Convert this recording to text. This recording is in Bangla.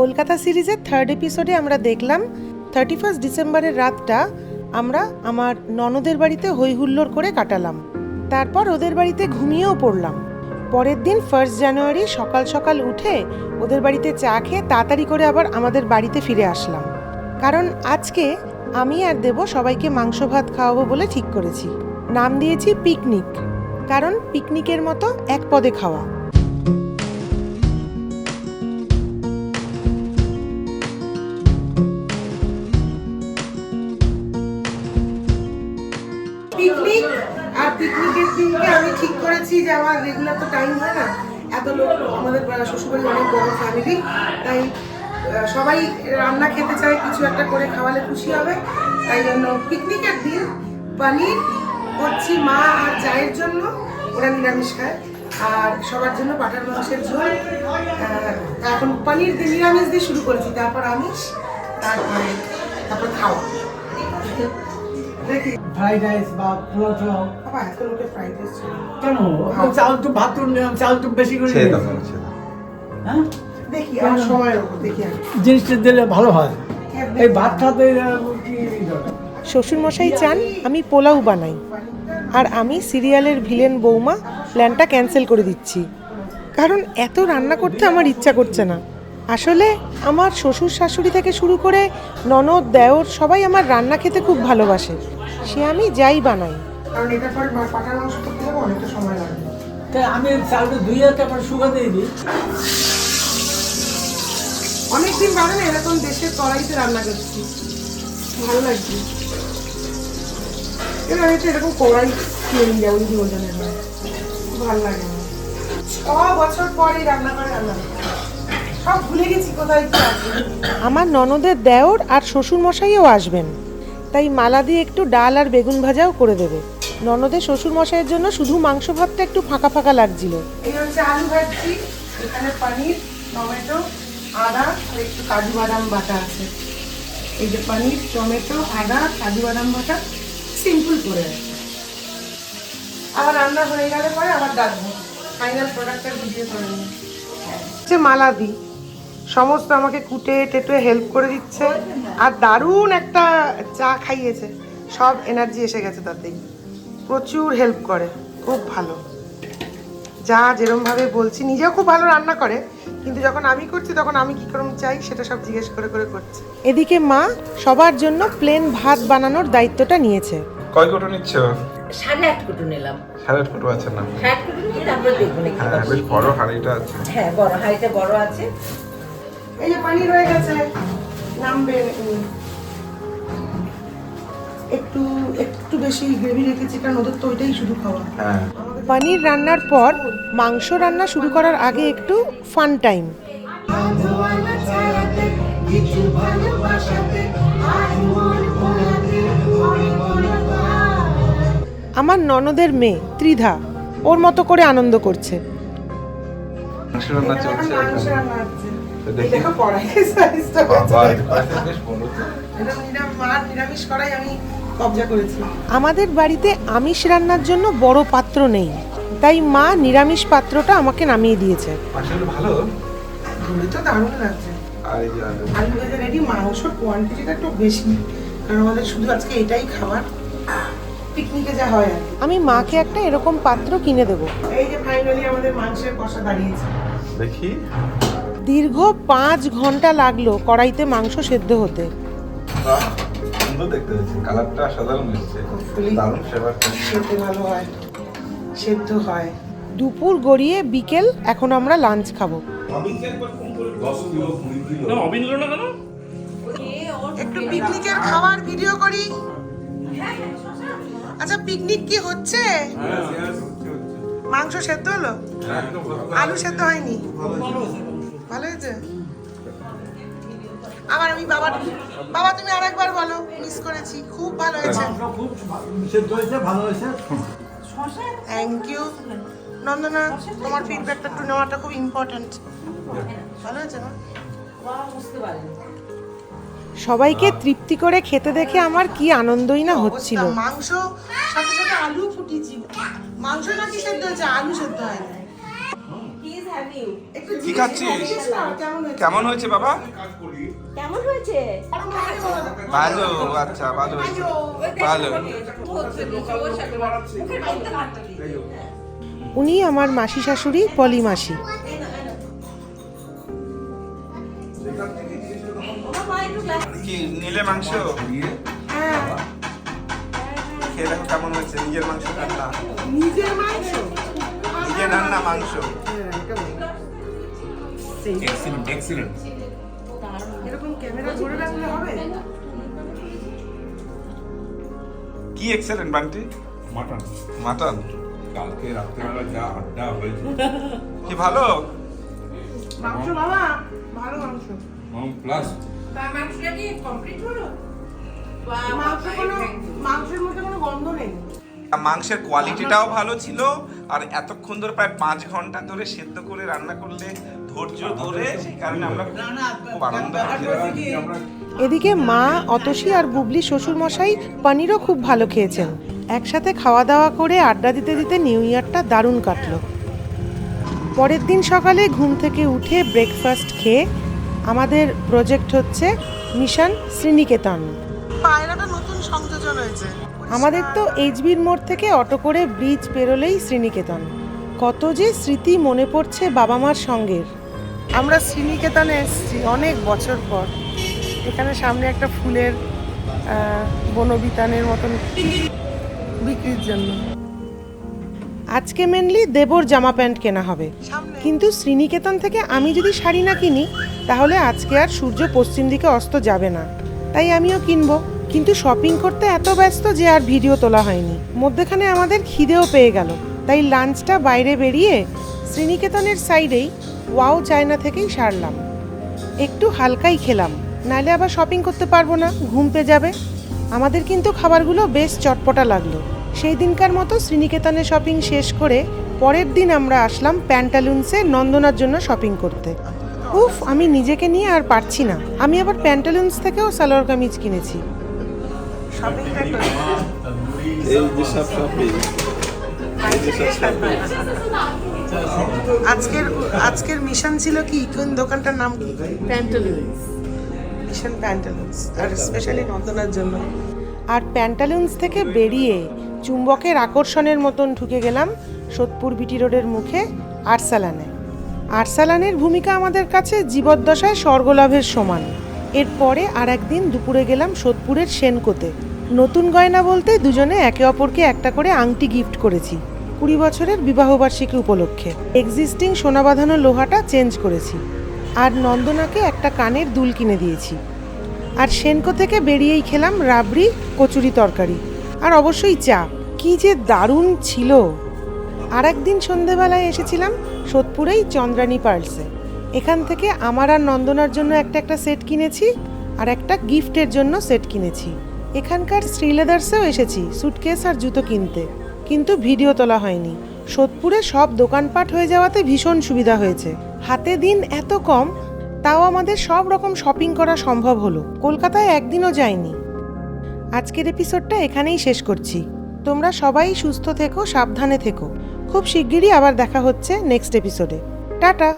কলকাতা সিরিজের 3rd এপিসোডে আমরা দেখলাম 31 ডিসেম্বরের রাতটা আমরা আমার ননদের বাড়িতে হইহুল্লোড় করে কাটালাম। তারপর ওদের বাড়িতে ঘুমিয়েও পড়লাম। পরের দিন 1 জানুয়ারি সকাল সকাল উঠে ওদের বাড়িতে চা খেয়ে তাড়াতাড়ি করে আবার আমাদের বাড়িতে ফিরে আসলাম, কারণ আজকে আমি আর দেব সবাইকে মাংস ভাত খাওয়াবো বলে ঠিক করেছি। নাম দিয়েছি পিকনিক, কারণ পিকনিকের মতো এক পদে খাওয়া। পিকনিক আর পিকনিকের দিনকে আমি ঠিক করেছি যে আমার রেগুলার তো টাইম হয় না, এত লোক আমাদের শ্বশুরবাড়ি অনেক বড় ফ্যামিলি, তাই সবাই রান্না খেতে চায়, কিছু একটা করে খাওয়ালে খুশি হবে। তাই জন্য পিকনিকের দিন পনির করছি মা আর জায়ের জন্য, ওরা নিরামিষ খায়, আর সবার জন্য পাঠার মাংসের ঝোল। এখন পনির দিয়ে নিরামিষ দিয়ে শুরু করেছি, তারপর আমিষ, তারপর খাওয়া। ফ্রাইড রাইস বা পোলাও টোলাও বাবা এত লোকের ফ্রাইড রাইস কেন? চাল তো ভাত তো চাল তো বেশি করে হ্যাঁ দেখি আমার সময়ের উপর দেখি জিনিসটা দিলে ভালো হয়। এই ভাত খাতে কি শ্বশুরমশাই চান আমি পোলাও বানাই, আর আমি সিরিয়ালের ভিলেন বৌমা প্ল্যানটা ক্যান্সেল করে দিচ্ছি, কারণ এত রান্না করতে আমার ইচ্ছা করছে না। আসলে আমার শ্বশুর শাশুড়ি থেকে শুরু করে ননদ দেওর সবাই আমার রান্না খেতে খুব ভালোবাসে, সে আমি যাই বানাই, কারণ এটা পরে পাঠার মাংস করতে হবে, অনেকটা সময় লাগবে। তাই আমি চালটা ধুয়ে তারপর শুকা দিয়ে দিই। অনেকদিন বাদে না এরকম দেশের কড়াইতে রান্না করছি, ভালো লাগছে। এবার আমি তো এরকম কড়াই কিনে নিয়ে যাবো যদি ওজনের হয়, ভালো লাগে না। 6 বছর পরে রান্না করে সব ভুলে গেছি কোথায় কি আছে। আমার ননদের দেওর আর শ্বশুর মশাইও আসবেন, তাই মালা দিয়ে একটু ডাল আর বেগুন ভাজাও করে দেবে। ননদের শ্বশুর মশাইয়ের জন্য শুধু মাংস ভাতটা একটু ফাঁকা ফাঁকা লাগছিল। এই হচ্ছে আলু ভাজি, এখানে পনির, টমেটো, আদা আর একটু কাজু বাদাম বাটা আছে। এই যে পনির, টমেটো, আদা, কাজু বাদাম বাটা, সিম্পল করে আছে। আবার রান্না হয়ে গেলে পরে আবার ডাকবো, ফাইনাল প্রোডাক্টের ভিডিও করে নিই। হচ্ছে মালাদি সমস্ত আমাকে কুটে টেটে হেল্প করে দিচ্ছে, আর দারুণ একটা চা খাইয়েছে, সব এনার্জি এসে গেছে তাতেই। প্রচুর হেল্প করে, খুব ভালো। যা যেরমভাবে বলছি, নিজেও খুব ভালো রান্না করে, কিন্তু যখন আমি করছি তখন আমি কী করম চাই সেটা সব জিজ্ঞেস করে করে করছি। এদিকে মা সবার জন্য প্লেন ভাত বানানোর দায়িত্বটা নিয়েছে। কয় কোটো নিচ্ছ? 8.5 কোটো নিলাম। 8.5 কোটো আছে না? 8 কোটো নিয়ে তারপর দেখুন। হ্যাঁ, বেশ বড় হাঁড়িটা আছে। হ্যাঁ, বড় হাঁড়িটা বড় আছে। এই যে পানি রয়ে গেছে, নামবে। একটু একটু বেশি গ্রেভি রেখেছি, কারণ ওদের তো ওইটাই শুধু খাওয়া। হ্যাঁ, পনির রান্নার পর মাংস রান্না শুরু করার আগে একটু ফান টাইম। আমার ননদের মেয়ে ত্রিধা ওর মতো করে আনন্দ করছে। মাংস রান্না চলছে। দেখো কড়াইয়ের সাইজটা, বাবা বেশ বড় তো। এটা নিরামিষ কড়াই আমি কবজা করেছি। আমাদের বাড়িতে আমিষ রান্নার জন্য বড় পাত্র নেই, তাই মা নিরামিষ পাত্রটা আমাকে নামিয়ে দিয়েছে। আসলে ভালো ঘুরে তো দারুণ লাগছে। আর এই যে আলু ভাজা রেডি, মাংসর কোয়ান্টিটিটা একটু বেশি, কারণ আমাদের শুধু আজকে এটাই খাবার, পিকনিকে যা হয় আর। আমি মাকে একটা এরকম পাত্র কিনে দেব। এই যে ফাইনালি আমাদের মাংসের কষা দাঁড়িয়েছে, দেখি। দীর্ঘ 5 ঘন্টা লাগলো কড়াইতে মাংস সেদ্ধ হতে। বাহ, সুন্দর দেখতে হচ্ছে, কালারটা সাধারণ হচ্ছে, দারুণ ফ্লেভারটা। খেতে ভালো হয়, সেদ্ধ হয়। দুপুর গড়িয়ে বিকেল, এখন আমরা লাঞ্চ খাবো। একটু পিকনিকের খাবার ভিডিও করি। আচ্ছা, পিকনিক কি হচ্ছে? মাংস সেদ্ধ হলো, আলু সেদ্ধ হয়নি? ভালো হয়েছে। আবার আমি বাবা তুমি আরেকবার বলো, মিস করেছি। খুব ভালো হয়েছে, খুব সেদ্ধ হয়েছে, ভালো হয়েছে। থ্যাংক ইউ নন্দনা, তোমার ফিডব্যাকটা একটু নেওয়াটা খুব ইম্পর্টেন্ট। ভালো হয়েছে না? সবাইকে তৃপ্তি করে খেতে দেখে আমার কি আনন্দই না হচ্ছিল। মাংস সাথে সাথে আলু ফুটিয়েছি, মাংস নাকি সেদ্ধ হয়েছে, আলু সেদ্ধ হয়নি। একটু কি খাচ্ছিস? জিজ্ঞেস কর, কেমন হয়েছে? কেমন হয়েছে বাবা? কেমন হয়েছে? ভালো, আচ্ছা ভালো হয়েছে। ভালো। উনি আমার মাসি শাশুড়ি পলি মাসি। কি নিলে মাংস? হ্যাঁ, খেয়ে দেখো কেমন হয়েছে নিজের মাংস রান্না। নিজের মাংস। নিজের রান্না মাংস। হ্যাঁ, এটা বলো। এরকম ক্যামেরা ধরে রাখলে হবে? কি এক্সেলেন্ট বান্টি? মাটন মাটন কালকে রাত্রেবেলা যা আড্ডা হয়েছে কি ভালো? মাংস বাবা, ভালো মাংস। প্লাস মাংসের মধ্যে কোনো গন্ধ নেই। মাংসের কোয়ালিটিটাও ভালো ছিল, আর এতক্ষণ ধরে প্রায় 5 ঘন্টা ধরে সেদ্ধ করে রান্না করলে ধৈর্য ধরে, সেই কারণে আমরা খুব আনন্দ হচ্ছে। এদিকে মা, অতসী আর বুবলি শ্বশুর মশাই পনিরও খুব ভালো খেয়েছেন। একসাথে খাওয়া দাওয়া করে আড্ডা দিতে দিতে নিউ ইয়ারটা দারুণ কাটলো। পরের দিন সকালে ঘুম থেকে উঠে ব্রেকফাস্ট খেয়ে আমাদের প্রজেক্ট হচ্ছে মিশন শ্রীনিকেতন। পায়রাটা নতুন সংযোজন হয়েছে। আমাদের তো এইচবির মোড় থেকে অটো করে ব্রিজ পেরোলেই শ্রীনিকেতন। কত যে স্মৃতি মনে পড়ছে বাবা মার সঙ্গের। আমরা শ্রীনিকেতনে এসেছি অনেক বছর পর। এখানে সামনে একটা ফুলের বনবিতানের মতন বিক্রির জন্য। আজকে মেনলি দেবর জামা প্যান্ট কেনা হবে, কিন্তু শ্রীনিকেতন থেকে আমি যদি শাড়ি না কিনি তাহলে আজকে আর সূর্য পশ্চিম দিকে অস্ত যাবে না, তাই আমিও কিনবো। কিন্তু শপিং করতে এত ব্যস্ত যে আর ভিডিও তোলা হয়নি। মধ্যেখানে আমাদের খিদেও পেয়ে গেল, তাই লাঞ্চটা বাইরে বেরিয়ে শ্রীনিকেতনের সাইডেই ওয়াও চায়না থেকেই সারলাম। একটু হালকাই খেলাম, নাহলে আবার শপিং করতে পারবো না, ঘুম পেয়ে যাবে। আমাদের কিন্তু খাবারগুলো বেশ চটপটা লাগলো। সেই দিনকার মতো শ্রীনিকেতনে শপিং শেষ করে পরের দিন আমরা আসলাম প্যান্টালুন্সে নন্দনার জন্য শপিং করতে। উফ, আমি নিজেকে নিয়ে আর পারছি না। আমি আবার প্যান্টালুন্স থেকেও সালোয়ার কামিজ কিনেছি। আজকের মিশন ছিল কি, কোন দোকানটার নাম কি? প্যান্টালুন্স। মিশন প্যান্টালুন্স, আর স্পেশালি নন্দনার জন্য। আর প্যান্টালুন্স থেকে বেরিয়ে চুম্বকের আকর্ষণের মতন ঢুকে গেলাম সোদপুর বিটি রোডের মুখে আরসালানে। আরসালানের ভূমিকা আমাদের কাছে জীবদ্দশায় স্বর্গলাভের সমান। এরপরে আর একদিন দুপুরে গেলাম সোদপুরের সেনকোতে। নতুন গয়না বলতে দুজনে একে অপরকে একটা করে আংটি গিফট করেছি 20 বছরের বিবাহবার্ষিকী উপলক্ষে। এক্সিস্টিং সোনা বাঁধানো লোহাটা চেঞ্জ করেছি, আর নন্দনাকে একটা কানের দুল কিনে দিয়েছি। আর সেনকো থেকে বেরিয়েই খেলাম রাবড়ি, কচুরি তরকারি, আর অবশ্যই চা। কি যে দারুণ ছিল। আর একদিন সন্ধেবেলায় এসেছিলাম সোদপুরেই চন্দ্রানী পার্লসে। এখান থেকে আমার আর নন্দনার জন্য একটা সেট কিনেছি, আর একটা গিফটের জন্য সেট কিনেছি। এখানকার শ্রীলেদার্সেও এসেছি সুটকেস আর জুতো কিনতে, কিন্তু ভিডিও তোলা হয়নি। সোদপুরে সব দোকানপাট হয়ে যাওয়াতে ভীষণ সুবিধা হয়েছে। হাতে দিন এত কম, তাও আমাদের সব রকম শপিং করা সম্ভব হলো। কলকাতায় একদিনও যাইনি। আজকের এপিসোডটা এখানেই শেষ করছি। তোমরা সবাই সুস্থ থেকো, সাবধানে থেকো। খুব শিগগিরই আবার দেখা হচ্ছে নেক্সট এপিসোডে। টাটা।